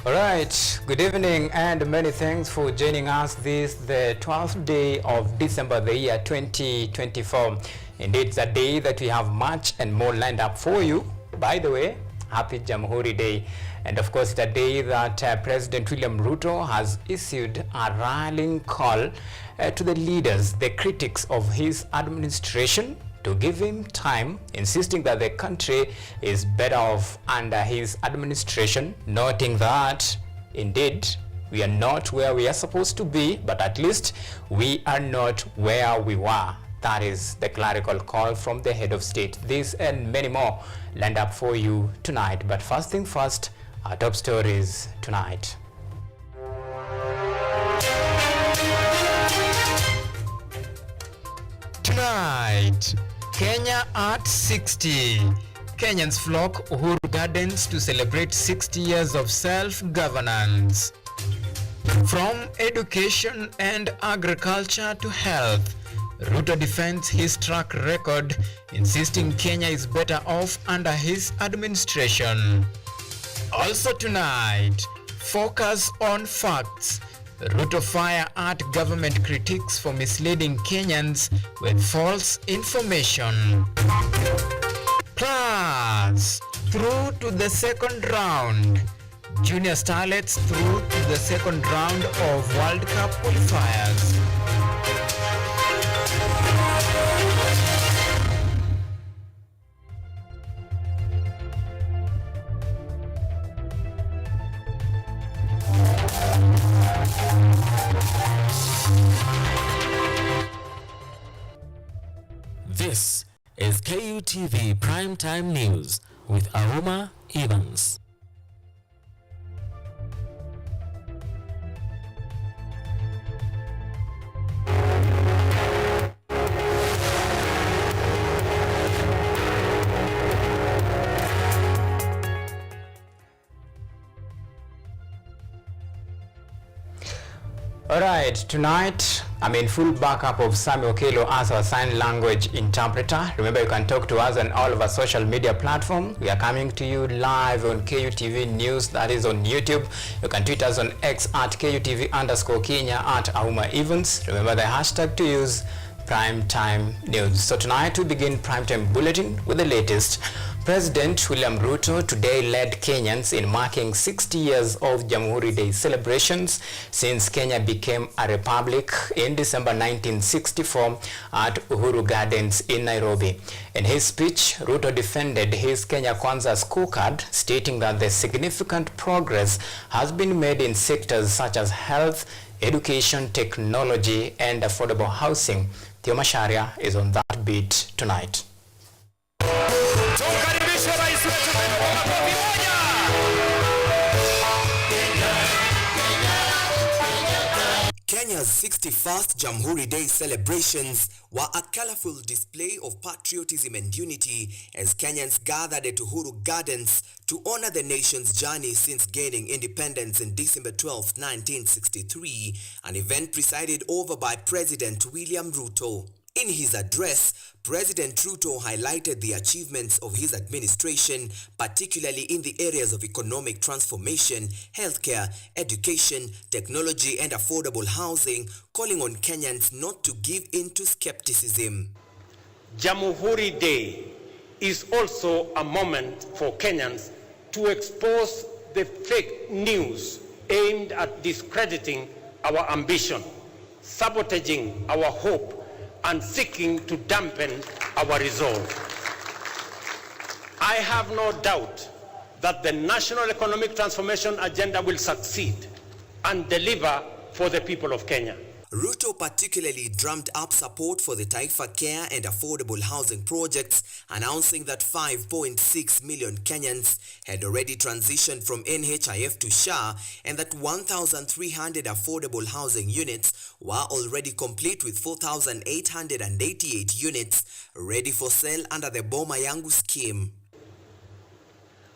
All right, good evening and many thanks for joining us this the 12th day of December the year 2024. Indeed, it's a day that we have much and more lined up for you. By the way, happy Jamhuri Day. And of course, it's a day that President William Ruto has issued a rallying call to the leaders, the critics of his administration, to give him time, insisting that the country is better off under his administration, noting that indeed we are not where we are supposed to be, but at least we are not where we were. That is the clerical call from the head of state. This and many more lined up for you tonight. But first thing first, our top stories tonight. Tonight, Kenya at 60. Kenyans flock Uhuru Gardens to celebrate 60 years of self-governance. From education and agriculture to health, Ruto defends his track record, insisting Kenya is better off under his administration. Also tonight, focus on facts. Ruto fire at government critics for misleading Kenyans with false information. Plus, through to the second round. Junior starlets through to the second round of World Cup qualifiers. This is KUTV Primetime News with Auma Evans. Alright, tonight I'm in full backup of Samuel Kelo as our sign language interpreter. Remember, you can talk to us on all of our social media platforms. We are coming to you live on KUTV News, that is on YouTube. You can tweet us on X at KUTV_Kenya at Auma Evans. Remember the hashtag to use, Primetime News. So tonight we begin Primetime Bulletin with the latest. President William Ruto today led Kenyans in marking 60 years of Jamhuri Day celebrations since Kenya became a republic in December 1964 at Uhuru Gardens in Nairobi. In his speech, Ruto defended his Kenya Kwanza scorecard, stating that the significant progress has been made in sectors such as health, education, technology, and affordable housing. Theo Masharia is on that beat tonight. Kenya's 61st Jamhuri Day celebrations were a colorful display of patriotism and unity as Kenyans gathered at Uhuru Gardens to honor the nation's journey since gaining independence in December 12, 1963, an event presided over by President William Ruto. In his address, President Ruto highlighted the achievements of his administration, particularly in the areas of economic transformation, healthcare, education, technology, and affordable housing, calling on Kenyans not to give in to skepticism. Jamhuri Day is also a moment for Kenyans to expose the fake news aimed at discrediting our ambition, sabotaging our hope, and seeking to dampen our resolve. I have no doubt that the national economic transformation agenda will succeed and deliver for the people of Kenya. Ruto particularly drummed up support for the Taifa Care and affordable housing projects, announcing that 5.6 million Kenyans had already transitioned from NHIF to SHA and that 1,300 affordable housing units were already complete, with 4,888 units ready for sale under the Boma Yangu scheme.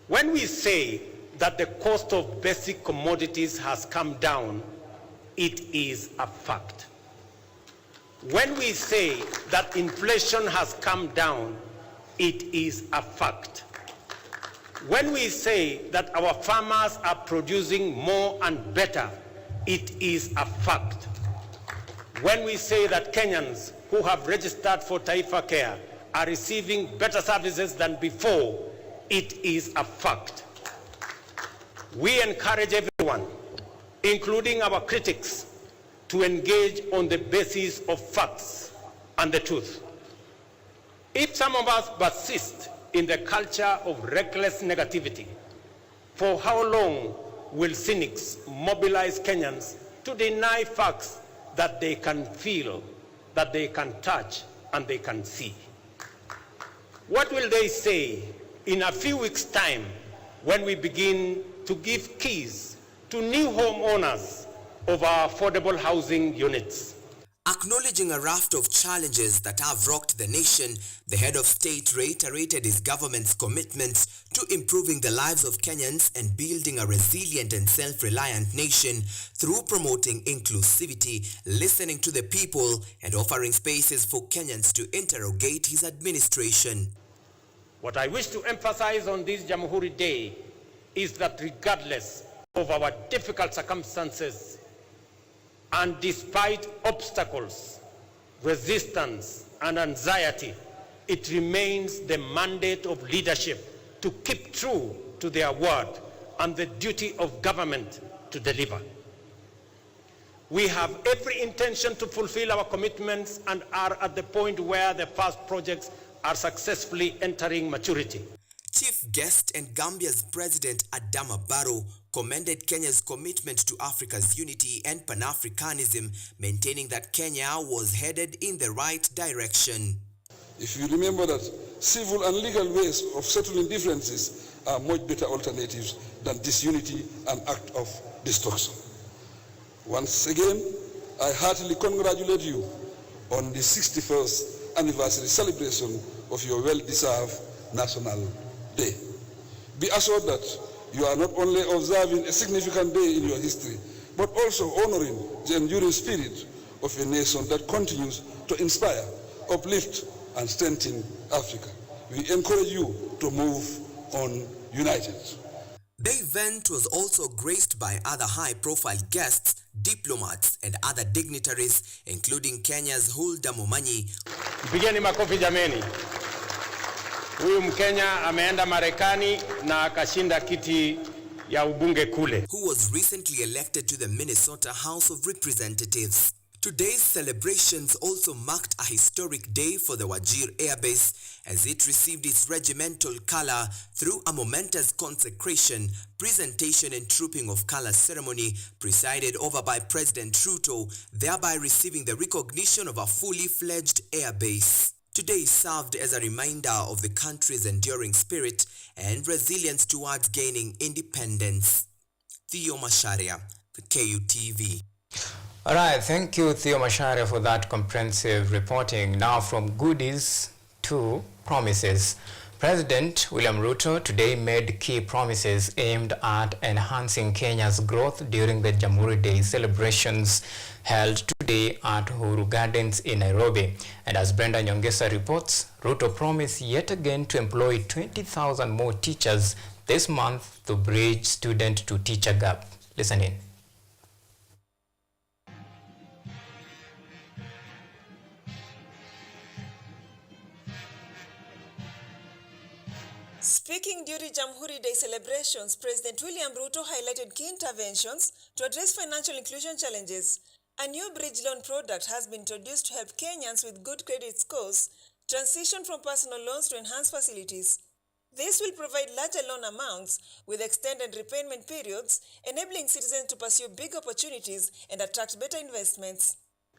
When we say that the cost of basic commodities has come down, it is a fact. When we say that inflation has come down, it is a fact. When we say that our farmers are producing more and better, it is a fact. When we say that Kenyans who have registered for Taifa Care are receiving better services than before, it is a fact. We encourage everyone, including our critics, to engage on the basis of facts and the truth. If some of us persist in the culture of reckless negativity, for how long will cynics mobilize Kenyans to deny facts that they can feel, that they can touch, and they can see? What will they say in a few weeks' time when we begin to give keys to new homeowners of our affordable housing units? Acknowledging a raft of challenges that have rocked the nation, the head of state reiterated his government's commitment to improving the lives of Kenyans and building a resilient and self-reliant nation through promoting inclusivity, listening to the people, and offering spaces for Kenyans to interrogate his administration. What I wish to emphasize on this Jamhuri Day is that regardless of our difficult circumstances, and despite obstacles, resistance, and anxiety, it remains the mandate of leadership to keep true to their word and the duty of government to deliver. We have every intention to fulfill our commitments and are at the point where the first projects are successfully entering maturity. Chief guest and Gambia's President Adama Barrow commended Kenya's commitment to Africa's unity and Pan-Africanism, maintaining that Kenya was headed in the right direction. If you remember that civil and legal ways of settling differences are much better alternatives than disunity and act of destruction. Once again, I heartily congratulate you on the 61st anniversary celebration of your well-deserved National Day. Be assured that you are not only observing a significant day in your history, but also honoring the enduring spirit of a nation that continues to inspire, uplift, and strengthen Africa. We encourage you to move on united. The event was also graced by other high-profile guests, diplomats, and other dignitaries, including Kenya's Hulda Momanyi. Pigeni makofi jameni. Huyu Mkenya ameenda Marekani na akashinda kiti ya ubunge kule. Who was recently elected to the Minnesota House of Representatives. Today's celebrations also marked a historic day for the Wajir Air Base as it received its regimental color through a momentous consecration, presentation and trooping of color ceremony presided over by President Ruto, thereby receiving the recognition of a fully fledged air base. Today served as a reminder of the country's enduring spirit and resilience towards gaining independence. Theo Masharia, for KUTV. All right, thank you, Theo Masharia, for that comprehensive reporting. Now from goodies to promises. President William Ruto today made key promises aimed at enhancing Kenya's growth during the Jamhuri Day celebrations held today at Uhuru Gardens in Nairobi. And as Brenda Nyongesa reports, Ruto promised yet again to employ 20,000 more teachers this month to bridge student-to-teacher gap. Listen in. Speaking during Jamhuri Day celebrations, President William Ruto highlighted key interventions to address financial inclusion challenges. A new bridge loan product has been introduced to help Kenyans with good credit scores transition from personal loans to enhanced facilities. This will provide larger loan amounts with extended repayment periods, enabling citizens to pursue big opportunities and attract better investments.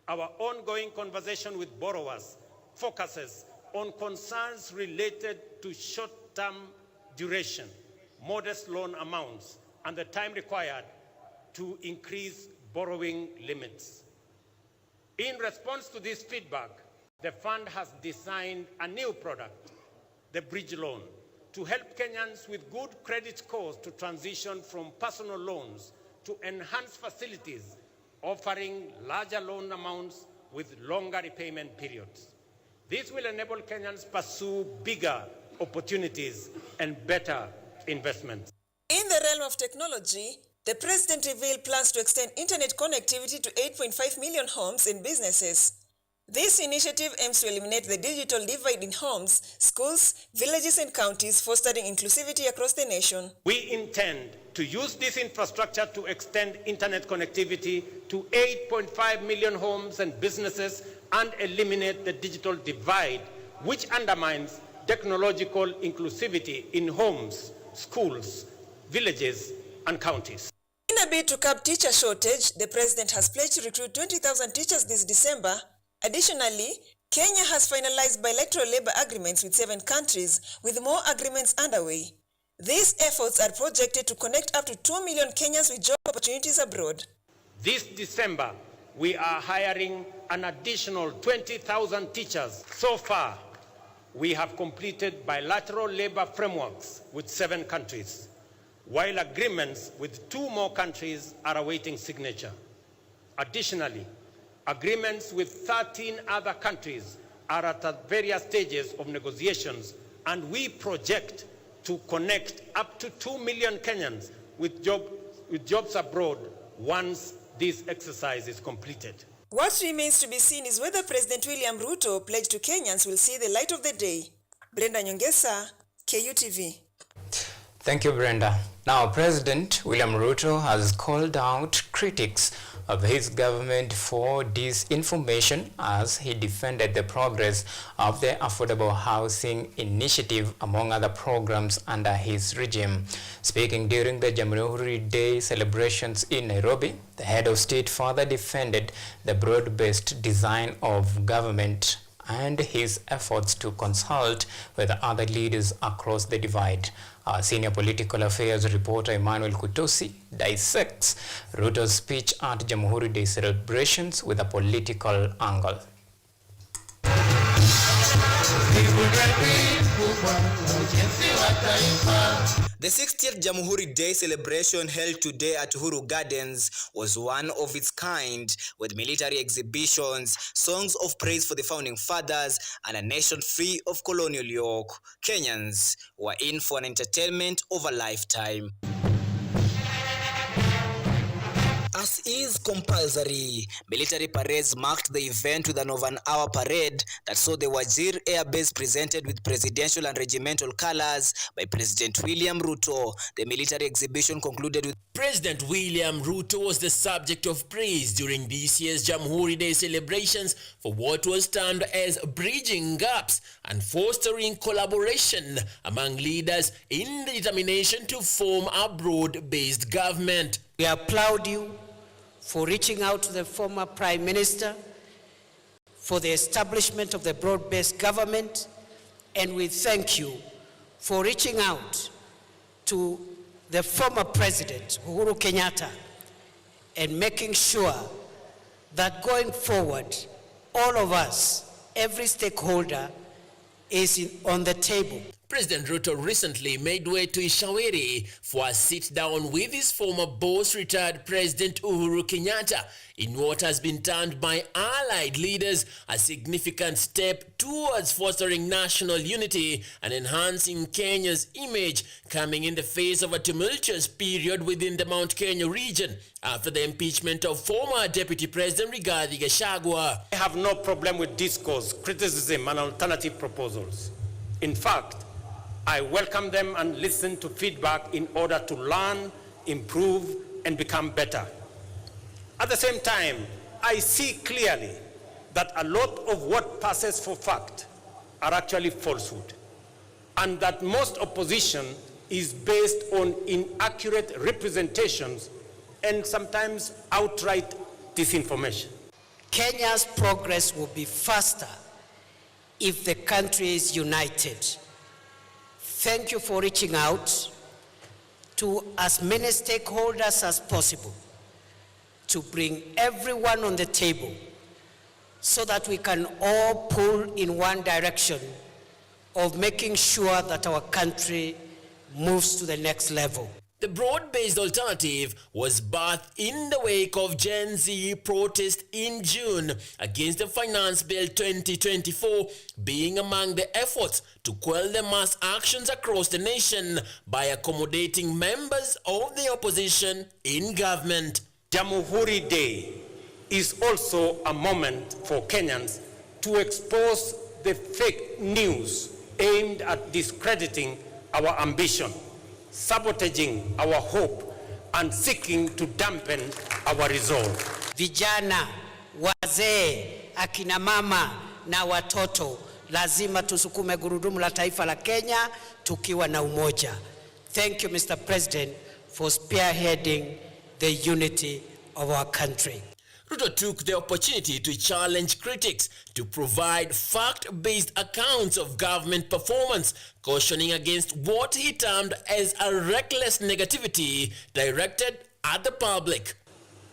Our ongoing conversation with borrowers focuses on concerns related to short-term duration, modest loan amounts, and the time required to increase borrowing limits. In response to this feedback, the fund has designed a new product, the bridge loan, to help Kenyans with good credit scores to transition from personal loans to enhanced facilities, offering larger loan amounts with longer repayment periods. This will enable Kenyans pursue bigger opportunities and better investments. In the realm of technology, the president revealed plans to extend internet connectivity to 8.5 million homes and businesses. This initiative aims to eliminate the digital divide in homes, schools, villages and counties, fostering inclusivity across the nation. We intend to use this infrastructure to extend internet connectivity to 8.5 million homes and businesses and eliminate the digital divide, which undermines technological inclusivity in homes, schools, villages and counties. In a bid to curb teacher shortage, the president has pledged to recruit 20,000 teachers this December. Additionally, Kenya has finalized bilateral labor agreements with 7 countries, with more agreements underway. These efforts are projected to connect up to 2 million Kenyans with job opportunities abroad. This December, we are hiring an additional 20,000 teachers. So far, we have completed bilateral labor frameworks with 7 countries, while agreements with 2 more countries are awaiting signature. Additionally, agreements with 13 other countries are at various stages of negotiations, and we project to connect up to 2 million Kenyans with jobs abroad once this exercise is completed. What remains to be seen is whether President William Ruto pledged to Kenyans will see the light of the day. Brenda Nyongesa, KUTV. Thank you, Brenda. Now, President William Ruto has called out critics of his government for disinformation as he defended the progress of the Affordable Housing Initiative, among other programs under his regime. Speaking during the Jamhuri Day celebrations in Nairobi, the head of state further defended the broad-based design of government and his efforts to consult with other leaders across the divide. Our senior political affairs reporter Emmanuel Kutosi dissects Ruto's speech at Jamhuri Day celebrations with a political angle. The 60th Jamhuri Day celebration held today at Uhuru Gardens was one of its kind, with military exhibitions, songs of praise for the founding fathers, and a nation free of colonial yoke. Kenyans were in for an entertainment of a lifetime. As is compulsory, military parades marked the event with an over-an-hour parade that saw the Wajir Air Base presented with presidential and regimental colors by President William Ruto. The military exhibition concluded with President William Ruto was the subject of praise during this year's Jamhuri Day celebrations for what was termed as bridging gaps and fostering collaboration among leaders in the determination to form a broad-based government. We applaud you for reaching out to the former Prime Minister for the establishment of the broad-based government, and we thank you for reaching out to the former President, Uhuru Kenyatta, and making sure that going forward, all of us, every stakeholder, is on the table. President Ruto recently made way to Ishaweri for a sit-down with his former boss, retired President Uhuru Kenyatta, in what has been termed by allied leaders a significant step towards fostering national unity and enhancing Kenya's image, coming in the face of a tumultuous period within the Mount Kenya region after the impeachment of former Deputy President Rigathi Gachagua. I have no problem with discourse, criticism and alternative proposals. In fact, I welcome them and listen to feedback in order to learn, improve, and become better. At the same time, I see clearly that a lot of what passes for fact are actually falsehood, and that most opposition is based on inaccurate representations and sometimes outright disinformation. Kenya's progress will be faster if the country is united. Thank you for reaching out to as many stakeholders as possible to bring everyone on the table so that we can all pull in one direction of making sure that our country moves to the next level. The broad-based alternative was birthed in the wake of Gen Z protest in June against the Finance Bill 2024, being among the efforts to quell the mass actions across the nation by accommodating members of the opposition in government. Jamhuri Day is also a moment for Kenyans to expose the fake news aimed at discrediting our ambition, sabotaging our hope, and seeking to dampen our resolve. Vijana, wazee, akina mama na watoto, lazima tusukume gurudumu la taifa la Kenya tukiwa na umoja. Thank you, Mr. President, for spearheading the unity of our country. Ruto took the opportunity to challenge critics to provide fact-based accounts of government performance, cautioning against what he termed as a reckless negativity directed at the public.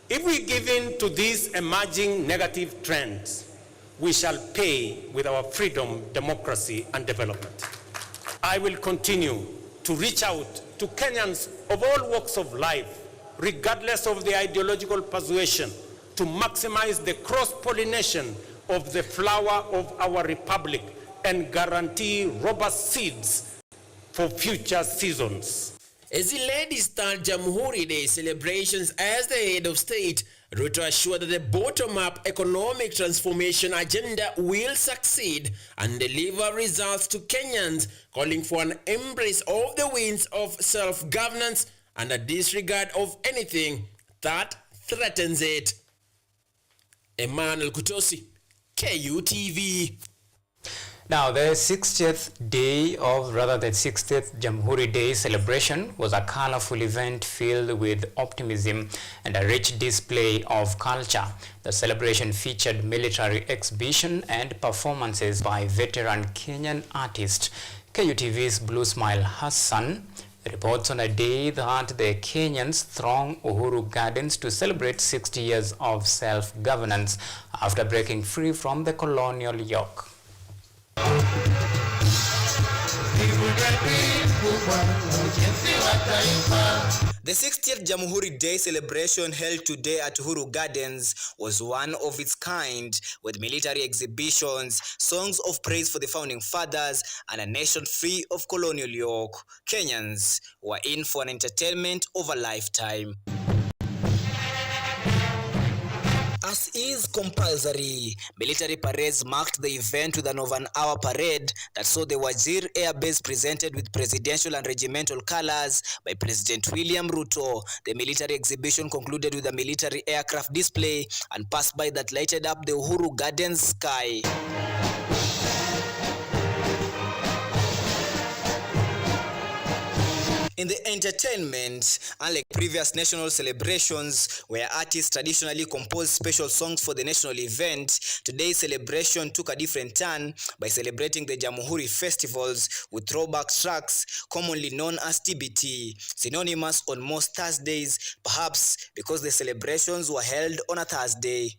If we give in to these emerging negative trends, we shall pay with our freedom, democracy, and development. I will continue to reach out to Kenyans of all walks of life, regardless of the ideological persuasion, to maximize the cross-pollination of the flower of our republic and guarantee robust seeds for future seasons. As he led his third Jamhuri Day celebrations as the head of state, Ruto assured that the bottom-up economic transformation agenda will succeed and deliver results to Kenyans, calling for an embrace of the winds of self-governance and a disregard of anything that threatens it. Emmanuel Kutosi, KUTV. Now, the 60th Jamhuri Day celebration was a colorful event filled with optimism and a rich display of culture. The celebration featured military exhibition and performances by veteran Kenyan artist KUTV's Blue Smile Hassan reports on a day that the Kenyans throng Uhuru Gardens to celebrate 60 years of self-governance after breaking free from the colonial yoke. The 60th Jamhuri Day celebration held today at Uhuru Gardens was one of its kind, with military exhibitions, songs of praise for the founding fathers, and a nation free of colonial yoke. Kenyans were in for an entertainment of a lifetime. As is compulsory, military parades marked the event with an over-an-hour parade that saw the Wajir Air Base presented with presidential and regimental colors by President William Ruto. The military exhibition concluded with a military aircraft display and passed-by that lighted up the Uhuru Gardens sky. In the entertainment, unlike previous national celebrations where artists traditionally compose special songs for the national event, today's celebration took a different turn by celebrating the Jamhuri festivals with throwback tracks commonly known as TBT, synonymous on most Thursdays, perhaps because the celebrations were held on a Thursday.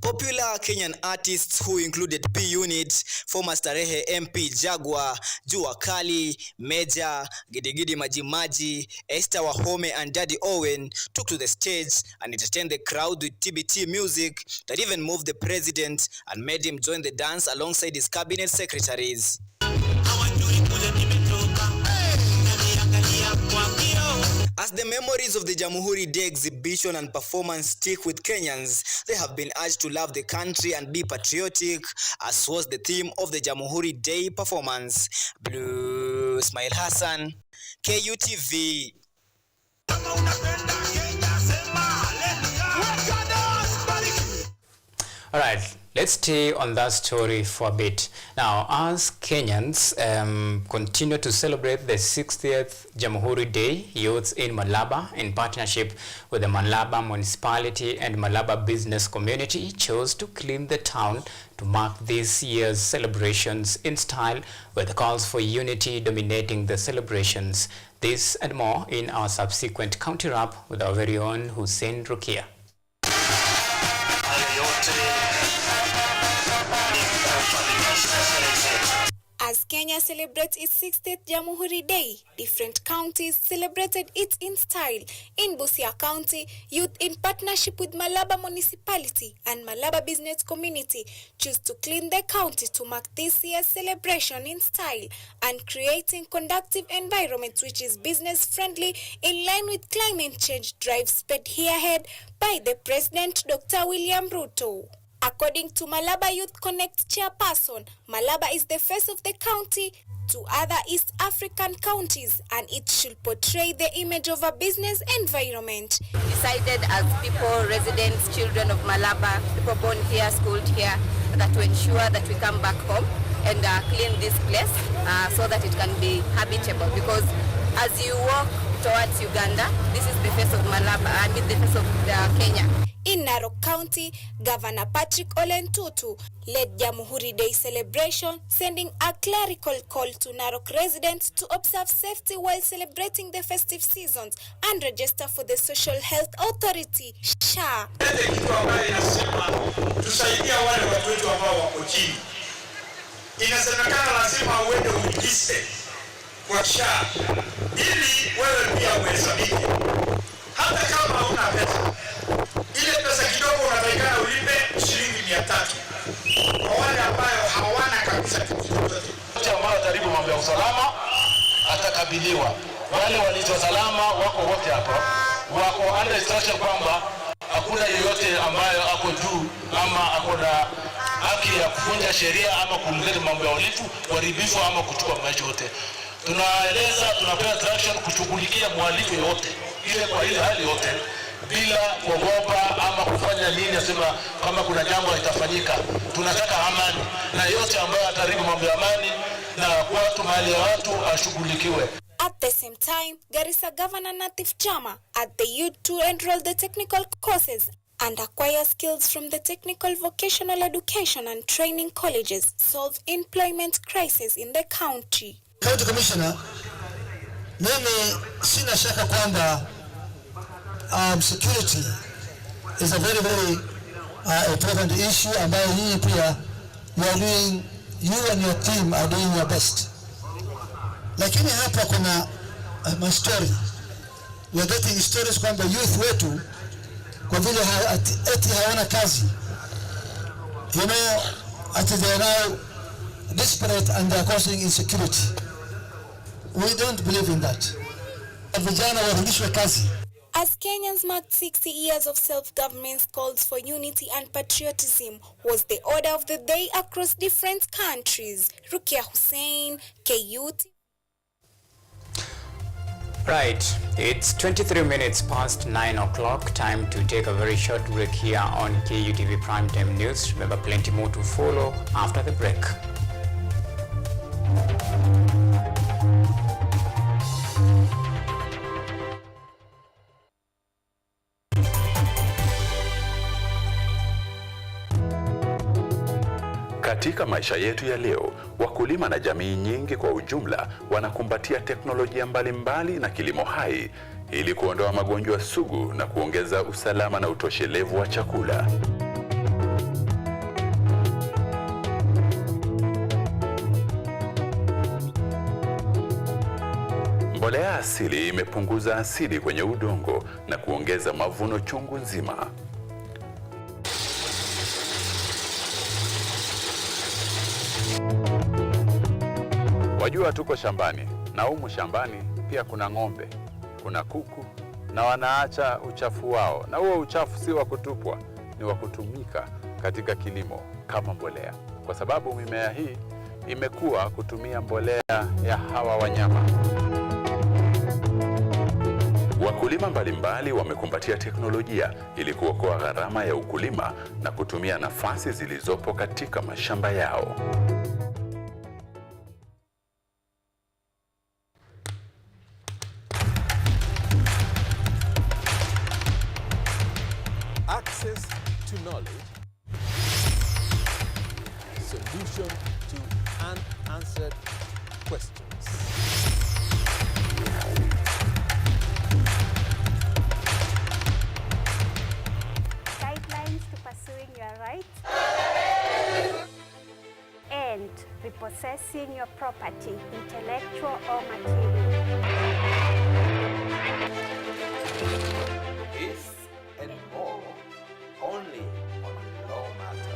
Popular Kenyan artists who included P Unit, former Starehe MP Jaguar, Jua Kali, Meja, Gidigidi Majimaji, Esther Wahome, and Daddy Owen took to the stage and entertained the crowd with TBT music that even moved the president and made him join the dance alongside his cabinet secretaries. As the memories of the Jamhuri Day exhibition and performance stick with Kenyans, they have been urged to love the country and be patriotic, as was the theme of the Jamhuri Day performance. Blue Smile Hassan, KUTV. All right, let's stay on that story for a bit. Now, as Kenyans continue to celebrate the 60th Jamhuri Day, youths in Malaba, in partnership with the Malaba municipality and Malaba business community, chose to clean the town to mark this year's celebrations in style, with calls for unity dominating the celebrations. This and more in our subsequent county wrap with our very own Hussein Rukia. As Kenya celebrates its 60th Jamhuri Day, different counties celebrated it in style. In Busia County, youth in partnership with Malaba Municipality and Malaba Business Community choose to clean the county to mark this year's celebration in style and creating conducive environment which is business friendly in line with climate change drive sped here ahead by the President Dr. William Ruto. According to Malaba Youth Connect chairperson, Malaba is the face of the county to other East African counties and it should portray the image of a business environment. Decided as people, residents, children of Malaba, people born here, schooled here, that to ensure that we come back home and clean this place so that it can be habitable, because as you walk towards Uganda, this is the face of Malaba, the face of Kenya. In Narok County, Governor Patrick Ole Ntutu led Jamhuri Day celebration, sending a clerical call to Narok residents to observe safety while celebrating the festive seasons and register for the Social Health Authority, SHA. Kitu ambayo inasema tusaidia wale watu wetu ambao wako chini. Inasemekana lazima uende ujiste kwa SHA ili wewe pia uhesabike. Hata kama huna pesa, ile pesa kidogo unatakikana ulipe shilingi 300 kwa wale ambao hawana kabisa kitu chochote. Wote ambao karibu mambo ya usalama atakabiliwa. Wale walizo salama wako wote hapa, wako under instruction kwamba hakuna yeyote ambayo ako juu ama ako na haki ya kuvunja sheria ama kuleta mambo ya uhalifu, uharibifu ama kuchukua maisha yote. Tunaeleza, tunapewa instruction kushughulikia mhalifu yote ile kwa ile hali yote bila kuogopa ama kufanya nini, asema kama kuna jambo litafanyika. Tunataka amani, na yote ambayo ataribu mambo ya amani na watu mali ya watu ashughulikiwe. At the same time, Garissa Governor Natif Chama urged the youth to enroll the technical courses and acquire skills from the technical vocational education and training colleges, solve employment crisis in the county. County Commissioner, mimi sina shaka kwamba security is a very important issue ambayo hii pia you and your team are doing your best. Lakini hapa kuna story. We are getting stories kwamba youth wetu kwa vile eti hawana kazi. You know, they are now desperate and they are causing insecurity. We don't believe in that. Vijana warudishwe kazi. As Kenyans marked 60 years of self-government, calls for unity and patriotism was the order of the day across different countries. Rukia Hussein, KUTV. Right, it's 23 minutes past 9 o'clock. Time to take a very short break here on KUTV Primetime News. Remember, plenty more to follow after the break. Katika maisha yetu ya leo, wakulima na jamii nyingi kwa ujumla wanakumbatia teknolojia mbalimbali na kilimo hai ili kuondoa magonjwa sugu na kuongeza usalama na utoshelevu wa chakula. Mbolea asili imepunguza asidi kwenye udongo na kuongeza mavuno chungu nzima. Wajua tuko shambani, na humu shambani pia kuna ng'ombe, kuna kuku, na wanaacha uchafu wao. Na huo uchafu si wa kutupwa, ni wa kutumika katika kilimo kama mbolea. Kwa sababu mimea hii imekuwa kutumia mbolea ya hawa wanyama. Wakulima mbalimbali wamekumbatia teknolojia ili kuokoa gharama ya ukulima na kutumia nafasi zilizopo katika mashamba yao. Access to knowledge, solution to unanswered questions. Guidelines to pursuing your rights and repossessing seeing your property, intellectual or material. This and more, only on Law Matters.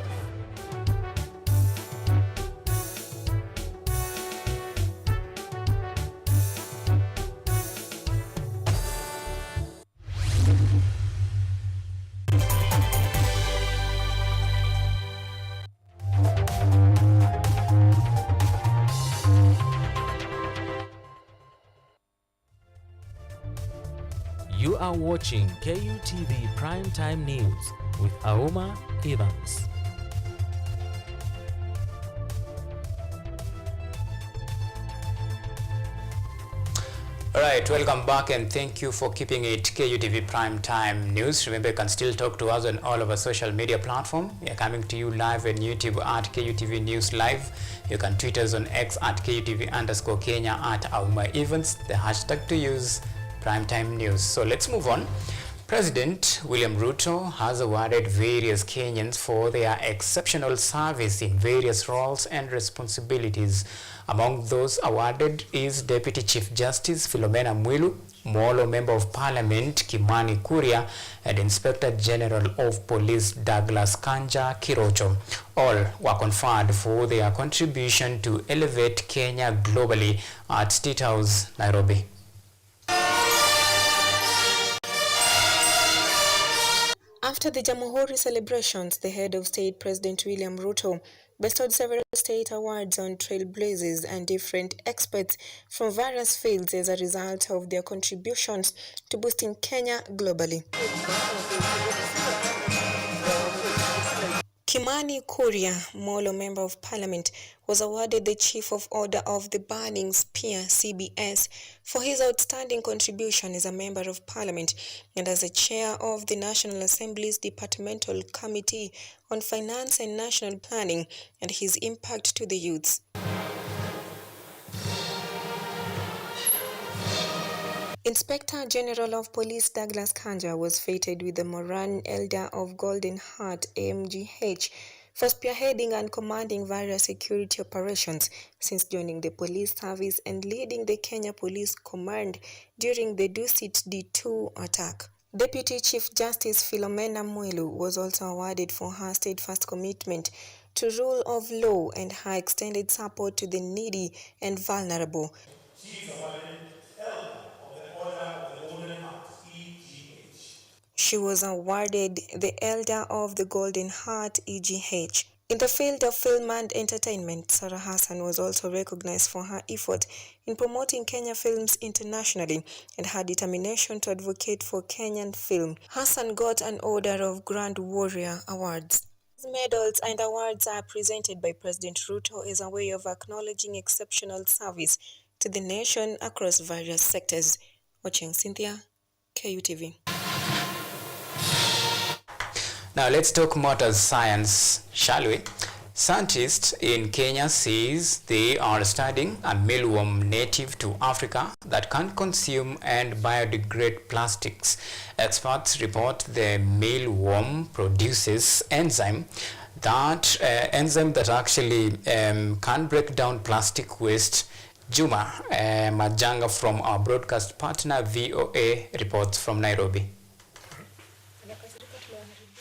You are watching KUTV Primetime News with Auma Evans. Alright, welcome back and thank you for keeping it KUTV Primetime News. Remember, you can still talk to us on all of our social media platforms. We are coming to you live on YouTube at KUTV News Live. You can tweet us on X at KUTV_Kenya at Auma Evans. The hashtag to use, Primetime News. So let's move on. President William Ruto has awarded various Kenyans for their exceptional service in various roles and responsibilities. Among those awarded is Deputy Chief Justice Philomena Mwilu, Molo Member of Parliament Kimani Kuria, and Inspector General of Police Douglas Kanja Kirocho. All were conferred for their contribution to elevate Kenya globally at State House, Nairobi. After the Jamhuri celebrations, the head of state, President William Ruto, bestowed several state awards on trailblazers and different experts from various fields as a result of their contributions to boosting Kenya globally. Kimani Kuria, Molo Member of Parliament, was awarded the Chief of Order of the Burning Spear (CBS) for his outstanding contribution as a Member of Parliament and as a Chair of the National Assembly's Departmental Committee on Finance and National Planning and his impact to the youths. Inspector General of Police Douglas Kanja was feted with the Moran Elder of Golden Heart (AMGH) for spearheading and commanding various security operations since joining the police service and leading the Kenya Police Command during the Dusit D2 attack. Deputy Chief Justice Philomena Mwilu was also awarded for her steadfast commitment to rule of law and her extended support to the needy and vulnerable. She was awarded the Elder of the Golden Heart (EGH). In the field of film and entertainment, Sarah Hassan was also recognized for her effort in promoting Kenya films internationally and her determination to advocate for Kenyan film. Hassan got an Order of Grand Warrior Awards. These medals and awards are presented by President Ruto as a way of acknowledging exceptional service to the nation across various sectors. Watching Cynthia, KUTV. Now let's talk motor science, shall we? Scientists in Kenya says they are studying a mealworm native to Africa that can consume and biodegrade plastics. Experts report the mealworm produces enzyme that actually can break down plastic waste. Juma Majanga from our broadcast partner VOA reports from Nairobi.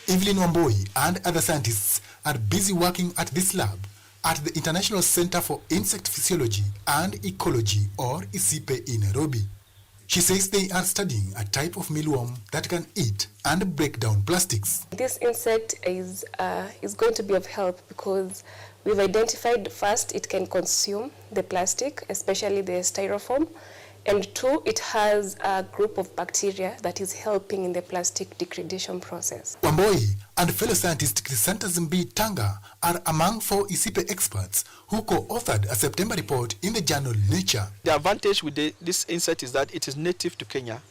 Evelyn Wamboi and other scientists are busy working at this lab at the International Center for Insect Physiology and Ecology, or ICIPE, in Nairobi. She says they are studying a type of mealworm that can eat and break down plastics. This insect is going to be of help because we've identified first it can consume the plastic, especially the styrofoam, and two, it has a group of bacteria that is helping in the plastic degradation process. Wamboi and fellow scientist Crisanta Zimbi Tanga are among 4 ICIPE experts who co-authored a September report in the journal Nature. The advantage with this insect is that it is native to Kenya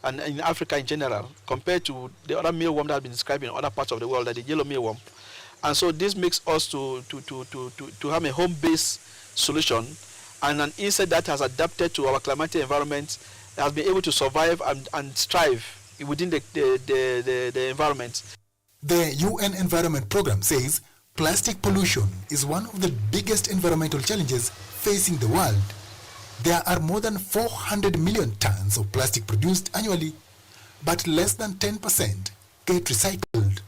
and in Africa in general, compared to the other mealworm that has been described in other parts of the world, like the yellow mealworm. And so this makes us to have a home-based solution, and an insect that has adapted to our climatic environment, has been able to survive and thrive within the environment. The UN Environment Programme says Plastic pollution is one of the biggest environmental challenges facing the world. There are more than 400 million tons of plastic produced annually, but less than 10% get recycled.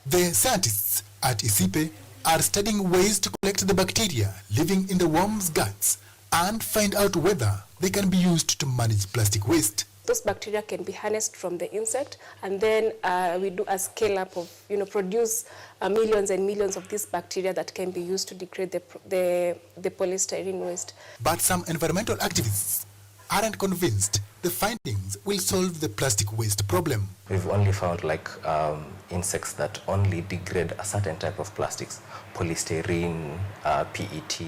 The scientists at ISIPE are studying ways to collect the bacteria living in the worm's guts and find out whether they can be used to manage plastic waste. Those bacteria can be harnessed from the insect, and then we do a scale up of, produce millions and millions of these bacteria that can be used to degrade the polystyrene waste. But some environmental activists aren't convinced the findings will solve the plastic waste problem. We've only found insects that only degrade a certain type of plastics, polystyrene, PET,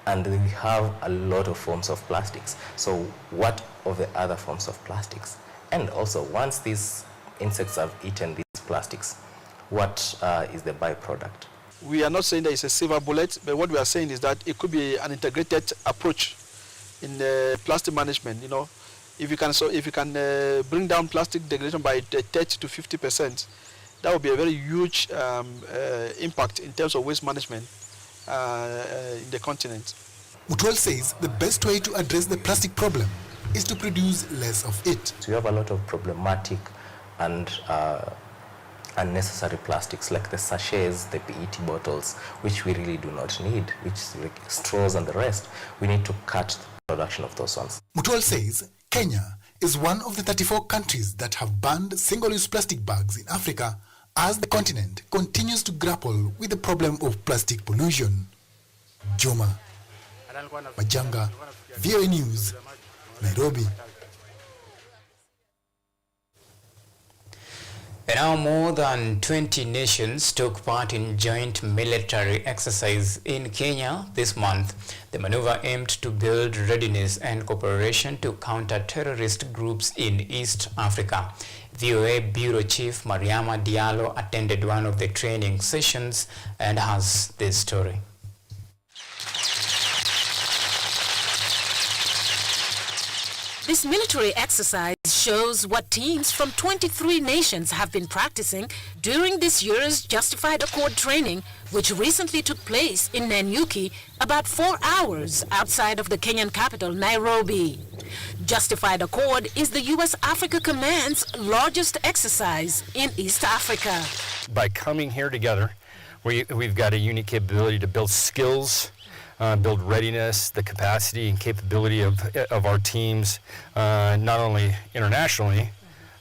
and we have a lot of forms of plastics. So what of the other forms of plastics? And also, once these insects have eaten these plastics, what is the byproduct? We are not saying that it's a silver bullet, but what we are saying is that it could be an integrated approach in plastic management. If you can bring down plastic degradation by 30 to 50%, that would be a very huge impact in terms of waste management in the continent. Mutwal says the best way to address the plastic problem is to produce less of it. So we have a lot of problematic and unnecessary plastics like the sachets, the PET bottles, which we really do not need, which is like straws and the rest. We need to cut the production of those ones. Mutwal says Kenya is one of the 34 countries that have banned single-use plastic bags in Africa as the continent continues to grapple with the problem of plastic pollution. Joma Majanga, VOA News, Nairobi. And now more than 20 nations took part in joint military exercise in Kenya this month. The maneuver aimed to build readiness and cooperation to counter terrorist groups in East Africa. VOA Bureau Chief Mariama Diallo attended one of the training sessions and has this story. This military exercise shows what teams from 23 nations have been practicing during this year's Justified Accord training, which recently took place in Nanyuki, about 4 hours outside of the Kenyan capital, Nairobi. Justified Accord is the U.S. Africa Command's largest exercise in East Africa. By coming here together, we've got a unique capability to build skills, build readiness, the capacity and capability of our teams, not only internationally,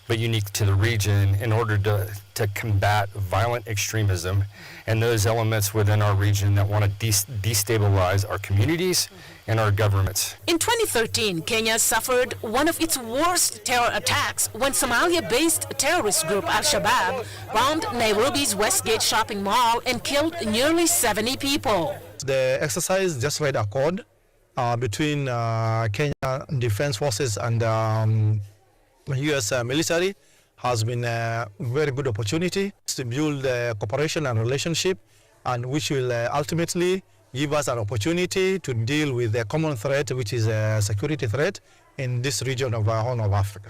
but unique to the region in order to combat violent extremism and those elements within our region that want to destabilize our communities and our governments. In 2013, Kenya suffered one of its worst terror attacks when Somalia-based terrorist group Al-Shabaab bombed Nairobi's Westgate shopping mall and killed nearly 70 people. The exercise Justified Accord between Kenya Defense Forces and U.S. military has been a very good opportunity to build cooperation and relationship, and which will ultimately give us an opportunity to deal with a common threat, which is a security threat in this region of our Horn of Africa.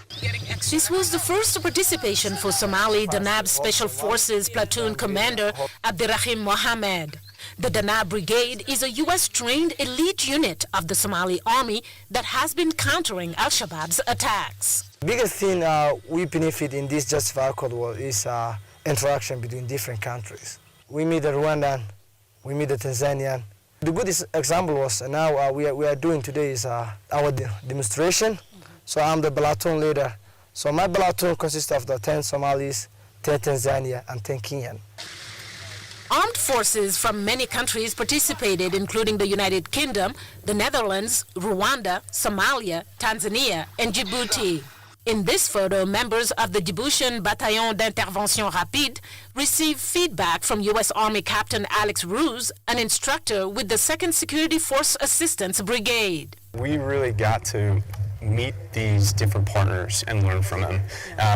This was the first participation for Somali Danab Special Forces Platoon Commander Abdirahim Mohammed. The Danab Brigade is a U.S.-trained elite unit of the Somali Army that has been countering Al-Shabaab's attacks. The biggest thing we benefit in this Justified Accord is interaction between different countries. We meet the Rwandan, we meet the Tanzanian. The good example was now we are doing today is our demonstration. So I'm the platoon leader. So my platoon consists of the 10 Somalis, 10 Tanzania, and 10 Kenyan. Armed forces from many countries participated, including the United Kingdom, the Netherlands, Rwanda, Somalia, Tanzania, and Djibouti. In this photo, members of the Djiboutian Bataillon d'Intervention Rapide received feedback from U.S. Army Captain Alex Roos, an instructor with the 2nd Security Force Assistance Brigade. We really got to meet these different partners and learn from them.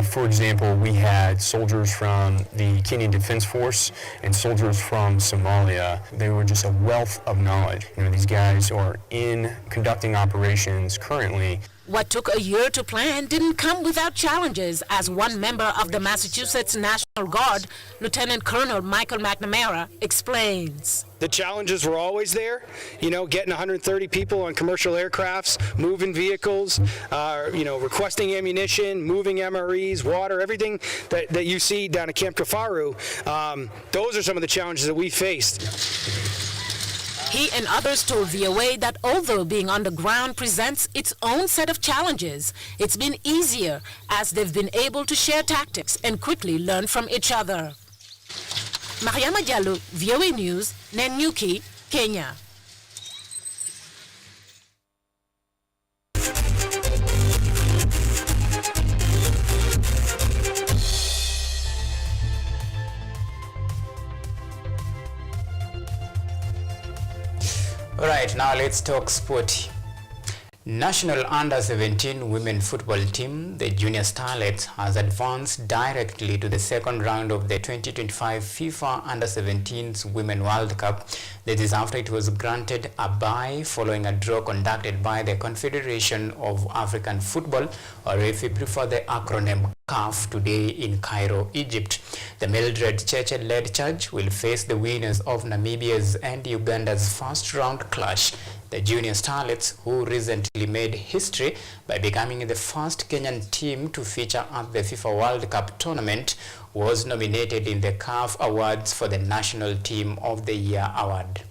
For example, we had soldiers from the Kenyan Defense Force and soldiers from Somalia. They were just a wealth of knowledge. These guys are in conducting operations currently. What took a year to plan didn't come without challenges, as one member of the Massachusetts National Guard, Lieutenant Colonel Michael McNamara, explains. The challenges were always there, you know, getting 130 people on commercial aircrafts, moving vehicles, you know, requesting ammunition, moving MREs, water, everything that you see down at Camp Kafaru. Those are some of the challenges that we faced. He and others told VOA that although being on the ground presents its own set of challenges, it's been easier as they've been able to share tactics and quickly learn from each other. Mariama Diallo, VOA News, Nanyuki, Kenya. All right, now let's talk sport. National Under-17 women football team, the Junior Starlets, has advanced directly to the second round of the 2025 FIFA Under-17s Women World Cup. This is after it was granted a bye following a draw conducted by the Confederation of African Football, or if you prefer the acronym CAF, today in Cairo, Egypt. The Mildred Cheche-led charge will face the winners of Namibia's and Uganda's first round clash. The Junior Starlets, who recently made history by becoming the first Kenyan team to feature at the FIFA World Cup tournament, was nominated in the CAF Awards for the National Team of the Year award.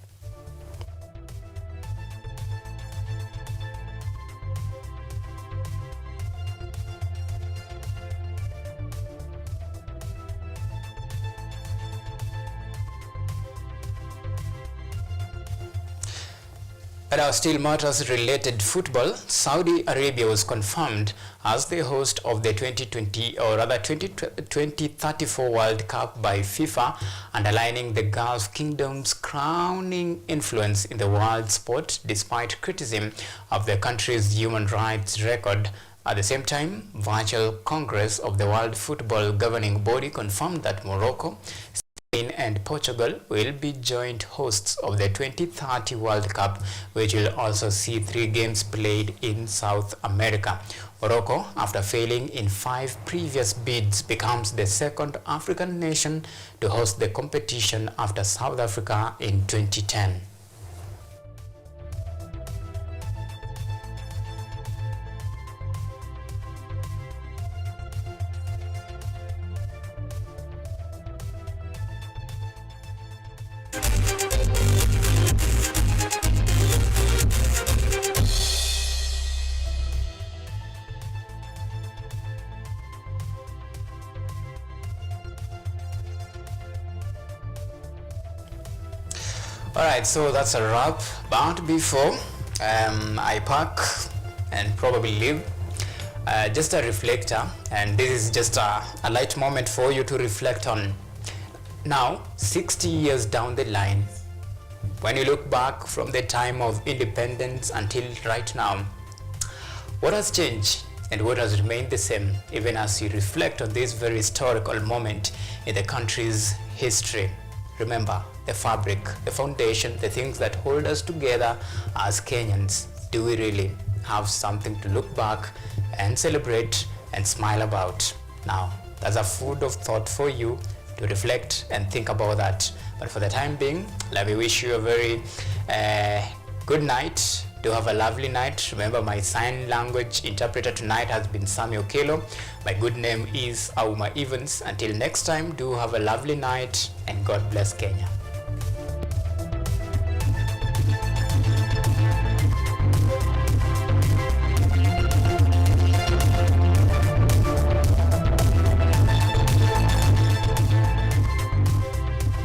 But our still matters related football, Saudi Arabia was confirmed as the host of the 2034 World Cup by FIFA, underlining the Gulf Kingdom's crowning influence in the world sport despite criticism of the country's human rights record. At the same time, virtual Congress of the World Football Governing Body confirmed that Morocco, Spain and Portugal will be joint hosts of the 2030 World Cup, which will also see 3 games played in South America. Morocco, after failing in 5 previous bids, becomes the second African nation to host the competition after South Africa in 2010. Alright, so that's a wrap. But before I pack and probably leave, just a reflector, and this is just a light moment for you to reflect on. Now, 60 years down the line, when you look back from the time of independence until right now, what has changed and what has remained the same, even as you reflect on this very historical moment in the country's history? Remember, the fabric, the foundation, the things that hold us together as Kenyans. Do we really have something to look back and celebrate and smile about? Now, that's a food of thought for you to reflect and think about that. But for the time being, let me wish you a very good night. Do have a lovely night. Remember, my sign language interpreter tonight has been Samuel Kelo. My good name is Auma Evans. Until next time, do have a lovely night and God bless Kenya.